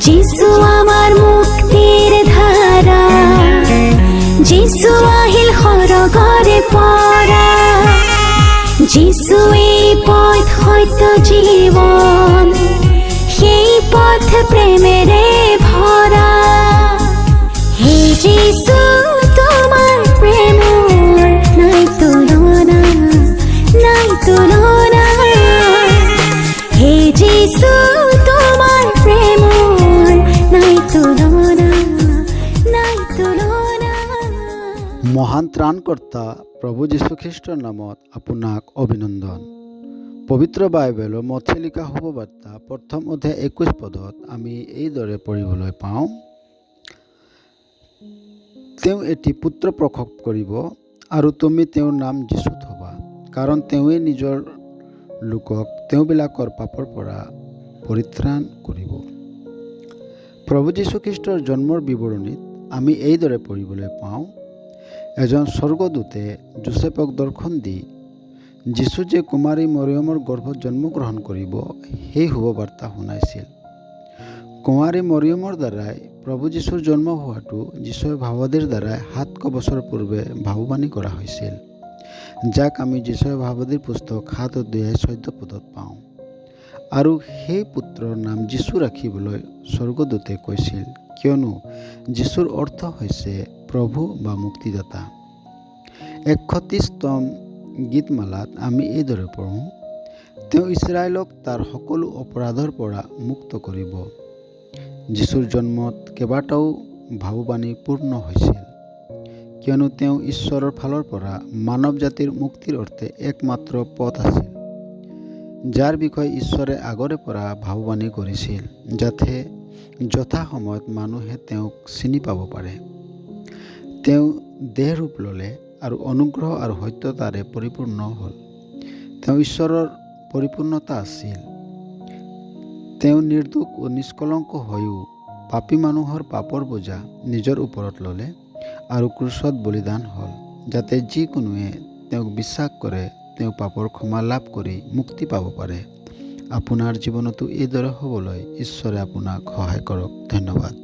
যিশু আমাৰ মুক্তিৰ ধাৰা, যিশু আহিল সৰগৰে পৰা, যিশু এই পথ সত্য জীৱন, সেই পথ প্ৰেমেৰে ভৰা। হে যিশু তোমাৰ প্ৰেমৰ নাই তুলনা, নাই তুলনা। হে যিশু তোমাৰ প্ৰেমৰ নাই তুলনা, নাই তুলনা। মহান ত্ৰাণকৰ্তা প্ৰভু যীশুখ্ৰীষ্টৰ নামত আপোনাক অভিনন্দন। পবিত্ৰ বাইবেলৰ মথে লিখা শুভবাৰ্তা প্ৰথম অধ্যায় 21 পদত আমি এইদৰে পঢ়িবলৈ পাওঁ, তেওঁ এটি পুত্ৰ প্ৰসৱ কৰিব আৰু তুমি তেওঁৰ নাম যীশু থবা, কাৰণ তেওঁৱে নিজৰ লোকক তেওঁবিলাকৰ পাপৰ পৰা পৰিত্ৰাণ কৰিব। প্ৰভু যীশুখ্ৰীষ্টৰ জন্মৰ বিৱৰণীত আমি এইদৰে পঢ়িবলৈ পাওঁ, এজন স্বৰ্গদূতে যোচেফক দৰ্শন দি যীশু যে কুমাৰী মৰিয়মৰ গৰ্ভত জন্মগ্ৰহণ কৰিব সেই শুভবাৰ্তা শুনাইছিল। কুমাৰী মৰিয়মৰ দ্বাৰাই প্ৰভু যীশুৰ জন্ম হোৱাটো যীশুৰ ভাৱবাদীৰ দ্বাৰাই 700 বছৰ পূৰ্বে ভাৱবাণী কৰা হৈছিল, যাক আমি যীশুৰ ভাৱবাদীৰ পুস্তক 7 অধ্যায় 14 পদত পাওঁ। আৰু সেই পুত্ৰৰ নাম যীশু ৰাখিবলৈ স্বৰ্গদূতে কৈছিল, কিয়নো যীশুৰ অৰ্থ হৈছে প্ৰভু বা মুক্তিদাতা। 130তম গীতমালাত আমি এইদৰে পঢ়োঁ, তেওঁ ইছৰাইলক তাৰ সকলো অপৰাধৰ পৰা মুক্ত কৰিব। যীশুৰ জন্মত কেইবাটাও ভাৱবাণী পূৰ্ণ হৈছিল, কিয়নো তেওঁ ঈশ্বৰৰ ফালৰ পৰা মানৱ জাতিৰ মুক্তিৰ অৰ্থে একমাত্ৰ পথ আছিল, যাৰ বিষয়ে ঈশ্বৰে আগৰে পৰা ভাৱবাণী কৰিছিল, যাতে যথা সময়ত মানুহে তেওঁক চিনি পাব পাৰে। তেওঁ দেহ ৰূপ ল'লে আৰু অনুগ্ৰহ আৰু সত্যতাৰে পৰিপূৰ্ণ হ'ল। তেওঁ ঈশ্বৰৰ পৰিপূৰ্ণতা আছিল। তেওঁ নিৰ্দোষ ও নিষ্কলংক হৈও পাপী মানুহৰ পাপৰ বোজা নিজৰ ওপৰত ল'লে আৰু ক্ৰুচত বলিদান হ'ল, যাতে যিকোনোৱে তেওঁক বিশ্বাস কৰে তেওঁ পাপৰ ক্ষমা লাভ কৰি মুক্তি পাব পাৰে। আপোনাৰ জীৱনতো এইদৰে হ'বলৈ ঈশ্বৰে আপোনাক সহায় কৰক। ধন্যবাদ।